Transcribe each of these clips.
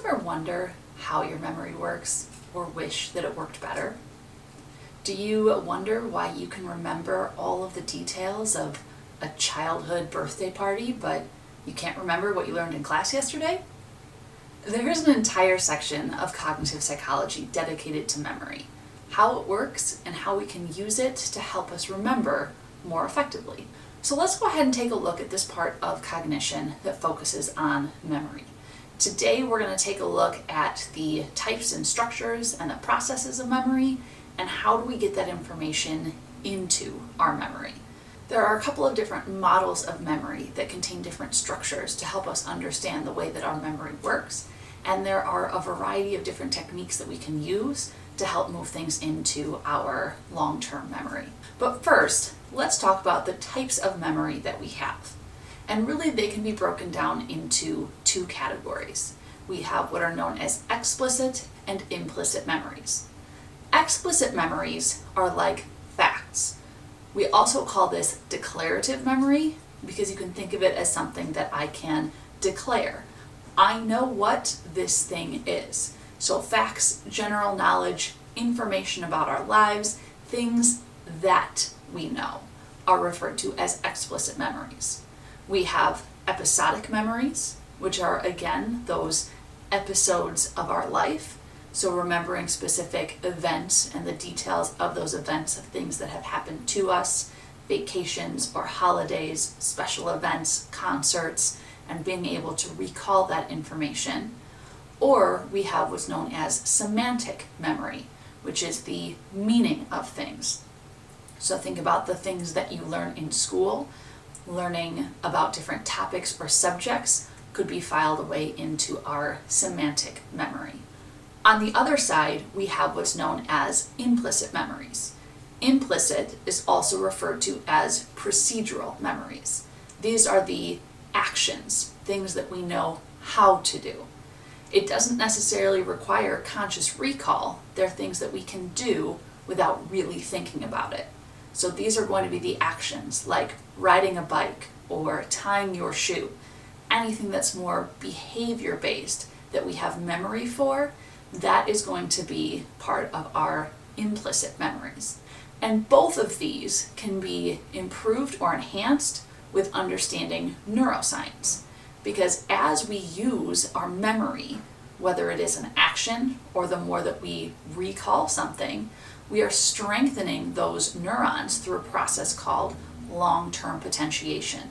ever wonder how your memory works or wish that it worked better? Do you wonder why you can remember all of the details of a childhood birthday party, but you can't remember what you learned in class yesterday? There's an entire section of cognitive psychology dedicated to memory, how it works and how we can use it to help us remember more effectively. So let's go ahead and take a look at this part of cognition that focuses on memory. Today we're going to take a look at the types and structures and the processes of memory and how do we get that information into our memory. There are a couple of different models of memory that contain different structures to help us understand the way that our memory works, and there are a variety of different techniques that we can use to help move things into our long-term memory. But first, let's talk about the types of memory that we have. And really they can be broken down into two categories. We have what are known as explicit and implicit memories. Explicit memories are like facts. We also call this declarative memory because you can think of it as something that I can declare. I know what this thing is. So facts, general knowledge, information about our lives, things that we know are referred to as explicit memories. We have episodic memories, which are again those episodes of our life. So remembering specific events and the details of those events of things that have happened to us, vacations or holidays, special events, concerts, and being able to recall that information. Or we have what's known as semantic memory, which is the meaning of things. So think about the things that you learn in school. Learning about different topics or subjects could be filed away into our semantic memory. On the other side, we have what's known as implicit memories. Implicit is also referred to as procedural memories. These are the actions, things that we know how to do. It doesn't necessarily require conscious recall. They're things that we can do without really thinking about it. So these are going to be the actions like riding a bike or tying your shoe. Anything that's more behavior based that we have memory for, that is going to be part of our implicit memories. And both of these can be improved or enhanced with understanding neuroscience. Because as we use our memory, whether it is an action or the more that we recall something, we are strengthening those neurons through a process called long-term potentiation.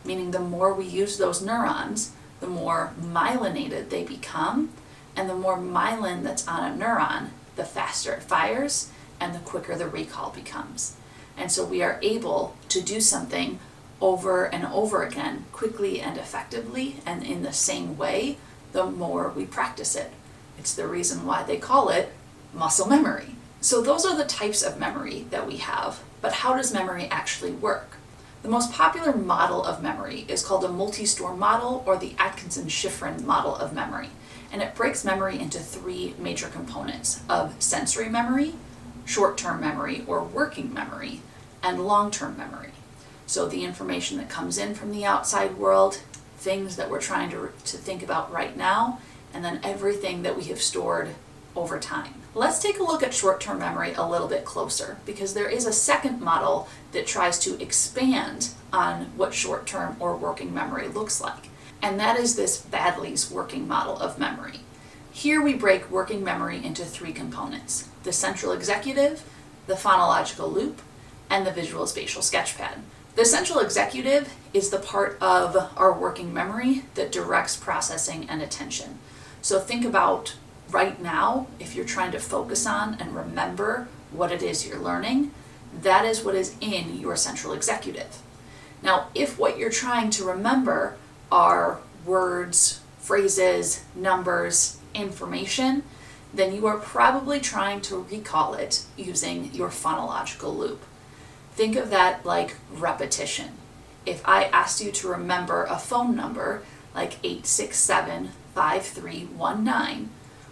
Meaning the more we use those neurons, the more myelinated they become, and the more myelin that's on a neuron, the faster it fires and the quicker the recall becomes. And so we are able to do something over and over again, quickly and effectively, and in the same way, the more we practice it. It's the reason why they call it muscle memory. So those are the types of memory that we have, but how does memory actually work? The most popular model of memory is called a multi-store model or the Atkinson-Shiffrin model of memory. And it breaks memory into three major components of sensory memory, short-term memory or working memory, and long-term memory. So the information that comes in from the outside world, things that we're trying to think about right now, and then everything that we have stored over time. Let's take a look at short-term memory a little bit closer because there is a second model that tries to expand on what short-term or working memory looks like. And that is this Baddeley's working model of memory. Here we break working memory into three components: the central executive, the phonological loop, and the visual spatial sketchpad. The central executive is the part of our working memory that directs processing and attention. So think about right now, if you're trying to focus on and remember what it is you're learning, that is what is in your central executive. Now, if what you're trying to remember are words, phrases, numbers, information, then you are probably trying to recall it using your phonological loop. Think of that like repetition. If I asked you to remember a phone number like 867-5319,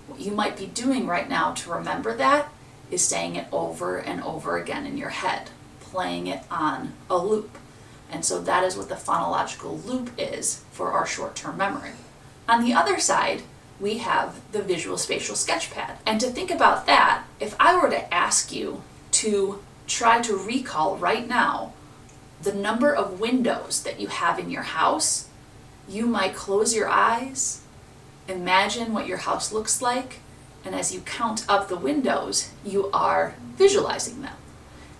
what you might be doing right now to remember that is saying it over and over again in your head, playing it on a loop. And so that is what the phonological loop is for our short-term memory. On the other side, we have the Visual Spatial Sketchpad. And to think about that, if I were to ask you to try to recall right now the number of windows that you have in your house, you might close your eyes, imagine what your house looks like, and as you count up the windows, you are visualizing them.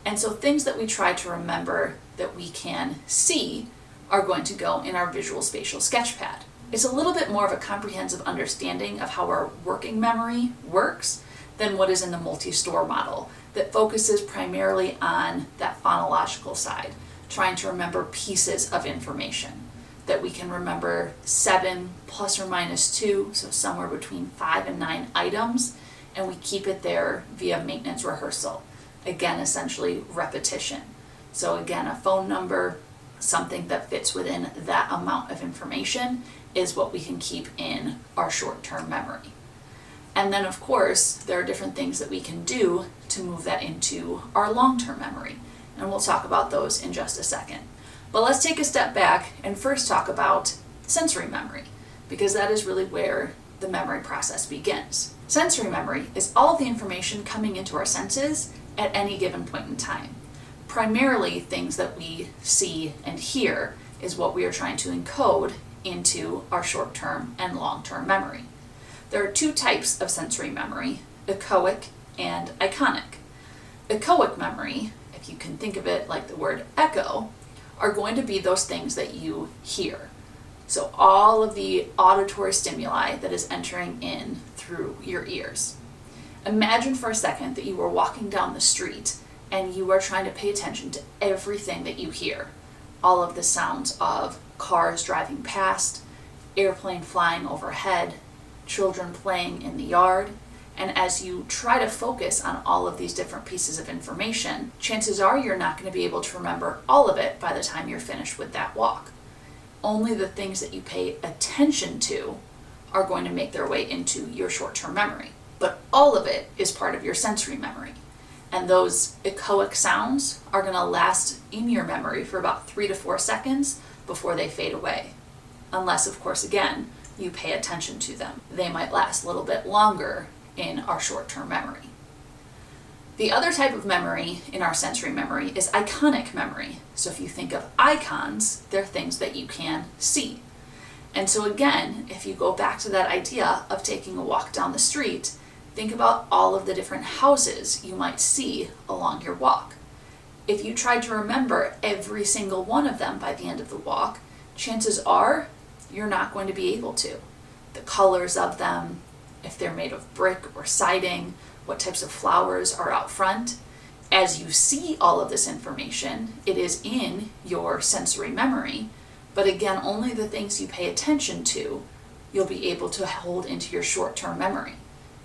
And so things that we try to remember that we can see are going to go in our Visual Spatial Sketchpad. It's a little bit more of a comprehensive understanding of how our working memory works than what is in the multi-store model that focuses primarily on that phonological side, trying to remember pieces of information. That we can remember 7 plus or minus 2, so somewhere between 5 and 9 items, and we keep it there via maintenance rehearsal. Again, essentially repetition. So again, a phone number, something that fits within that amount of information is what we can keep in our short-term memory. And then of course, there are different things that we can do to move that into our long-term memory. And we'll talk about those in just a second. But let's take a step back and first talk about sensory memory, because that is really where the memory process begins. Sensory memory is all of the information coming into our senses at any given point in time. Primarily things that we see and hear is what we are trying to encode into our short-term and long-term memory. There are 2 types of sensory memory, echoic and iconic. Echoic memory, if you can think of it like the word echo, are going to be those things that you hear. So all of the auditory stimuli that is entering in through your ears. Imagine for a second that you were walking down the street and you are trying to pay attention to everything that you hear. All of the sounds of cars driving past, airplane flying overhead, children playing in the yard. And as you try to focus on all of these different pieces of information, chances are you're not going to be able to remember all of it by the time you're finished with that walk. Only the things that you pay attention to are going to make their way into your short-term memory. But all of it is part of your sensory memory. And those echoic sounds are going to last in your memory for about 3 to 4 seconds before they fade away. Unless, of course, again, you pay attention to them. They might last a little bit longer in our short-term memory. The other type of memory in our sensory memory is iconic memory. So if you think of icons, they're things that you can see. And so again, if you go back to that idea of taking a walk down the street, think about all of the different houses you might see along your walk. If you tried to remember every single one of them by the end of the walk, chances are you're not going to be able to. The colors of them, if they're made of brick or siding, what types of flowers are out front. As you see all of this information, it is in your sensory memory, but again, only the things you pay attention to, you'll be able to hold into your short-term memory.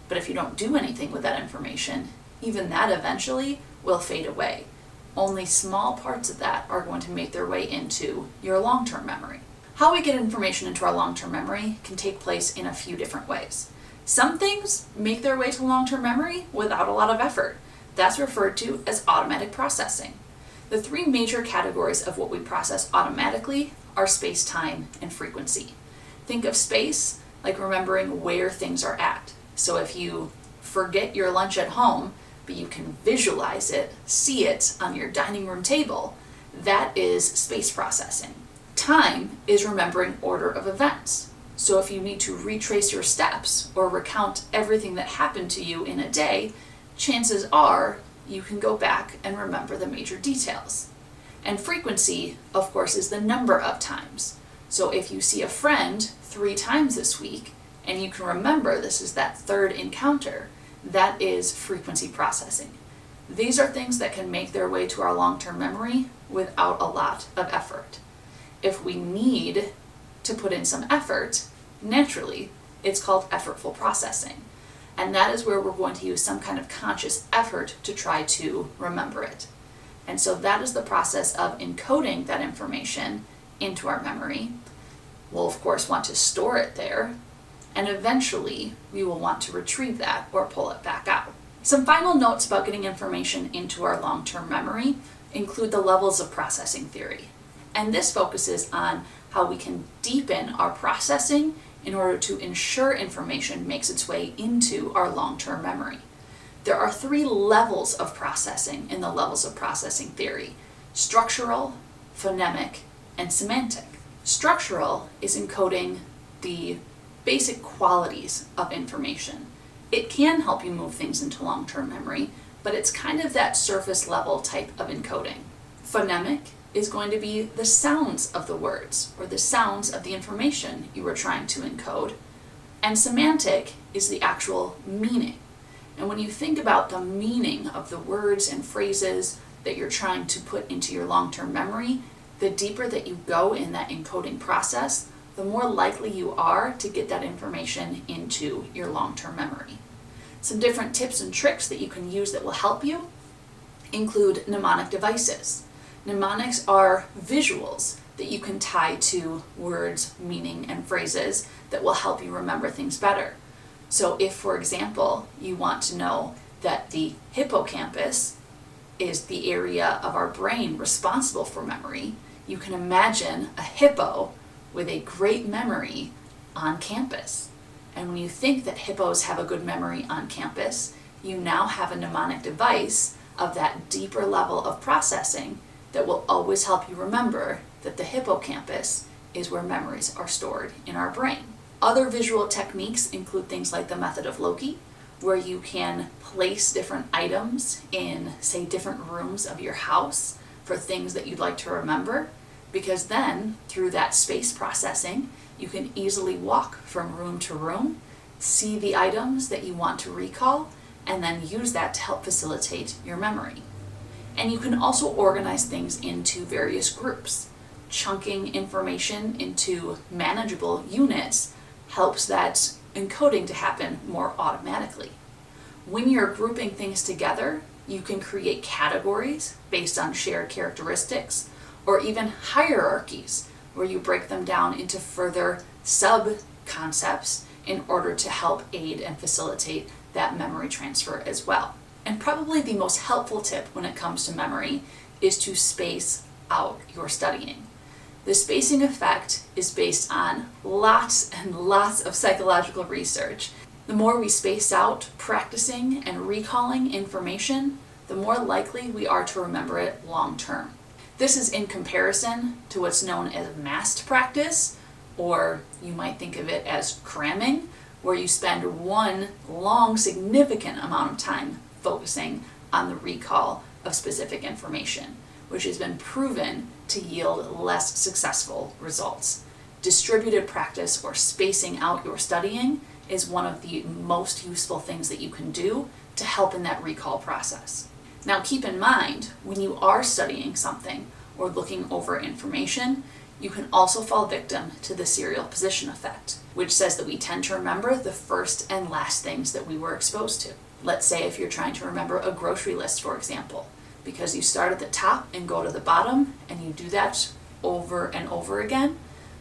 But if you don't do anything with that information, even that eventually will fade away. Only small parts of that are going to make their way into your long-term memory. How we get information into our long-term memory can take place in a few different ways. Some things make their way to long-term memory without a lot of effort. That's referred to as automatic processing. The 3 major categories of what we process automatically are space, time, and frequency. Think of space like remembering where things are at. So if you forget your lunch at home, but you can visualize it, see it on your dining room table, that is space processing. Time is remembering order of events. So if you need to retrace your steps or recount everything that happened to you in a day, chances are you can go back and remember the major details. And frequency, of course, is the number of times. So if you see a friend 3 times this week, and you can remember this is that 3rd encounter, that is frequency processing. These are things that can make their way to our long-term memory without a lot of effort. If we need to put in some effort, naturally, it's called effortful processing. And that is where we're going to use some kind of conscious effort to try to remember it. And so that is the process of encoding that information into our memory. We'll of course want to store it there, and eventually we will want to retrieve that or pull it back out. Some final notes about getting information into our long-term memory include the levels of processing theory. And this focuses on how we can deepen our processing in order to ensure information makes its way into our long-term memory. There are 3 levels of processing in the levels of processing theory: structural, phonemic, and semantic. Structural is encoding the basic qualities of information. It can help you move things into long-term memory, but it's kind of that surface level type of encoding. Phonemic is going to be the sounds of the words or the sounds of the information you were trying to encode. And semantic is the actual meaning. And when you think about the meaning of the words and phrases that you're trying to put into your long-term memory, the deeper that you go in that encoding process, the more likely you are to get that information into your long-term memory. Some different tips and tricks that you can use that will help you include mnemonic devices. Mnemonics are visuals that you can tie to words, meaning, and phrases that will help you remember things better. So if, for example, you want to know that the hippocampus is the area of our brain responsible for memory, you can imagine a hippo with a great memory on campus. And when you think that hippos have a good memory on campus, you now have a mnemonic device of that deeper level of processing that will always help you remember that the hippocampus is where memories are stored in our brain. Other visual techniques include things like the method of Loki, where you can place different items in, say, different rooms of your house for things that you'd like to remember, because then, through that space processing, you can easily walk from room to room, see the items that you want to recall, and then use that to help facilitate your memory. And you can also organize things into various groups. Chunking information into manageable units helps that encoding to happen more automatically. When you're grouping things together, you can create categories based on shared characteristics, or even hierarchies where you break them down into further sub-concepts in order to help aid and facilitate that memory transfer as well. And probably the most helpful tip when it comes to memory is to space out your studying. The spacing effect is based on lots and lots of psychological research. The more we space out practicing and recalling information, the more likely we are to remember it long term. This is in comparison to what's known as massed practice, or you might think of it as cramming, where you spend one long, significant amount of time focusing on the recall of specific information, which has been proven to yield less successful results. Distributed practice, or spacing out your studying, is one of the most useful things that you can do to help in that recall process. Now keep in mind, when you are studying something or looking over information, you can also fall victim to the serial position effect, which says that we tend to remember the first and last things that we were exposed to. Let's say if you're trying to remember a grocery list, for example, because you start at the top and go to the bottom, and you do that over and over again,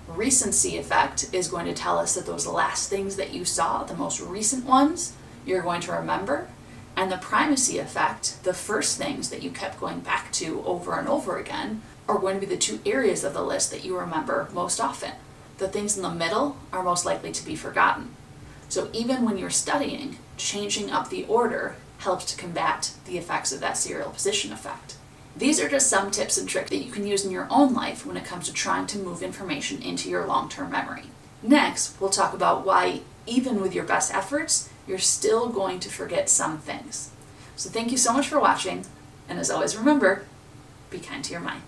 recency effect is going to tell us that those last things that you saw, the most recent ones, you're going to remember. And the primacy effect, the first things that you kept going back to over and over again, are going to be the 2 areas of the list that you remember most often. The things in the middle are most likely to be forgotten. So even when you're studying, changing up the order helps to combat the effects of that serial position effect. These are just some tips and tricks that you can use in your own life when it comes to trying to move information into your long-term memory. Next, we'll talk about why, even with your best efforts, you're still going to forget some things. So thank you so much for watching, and as always, remember, be kind to your mind.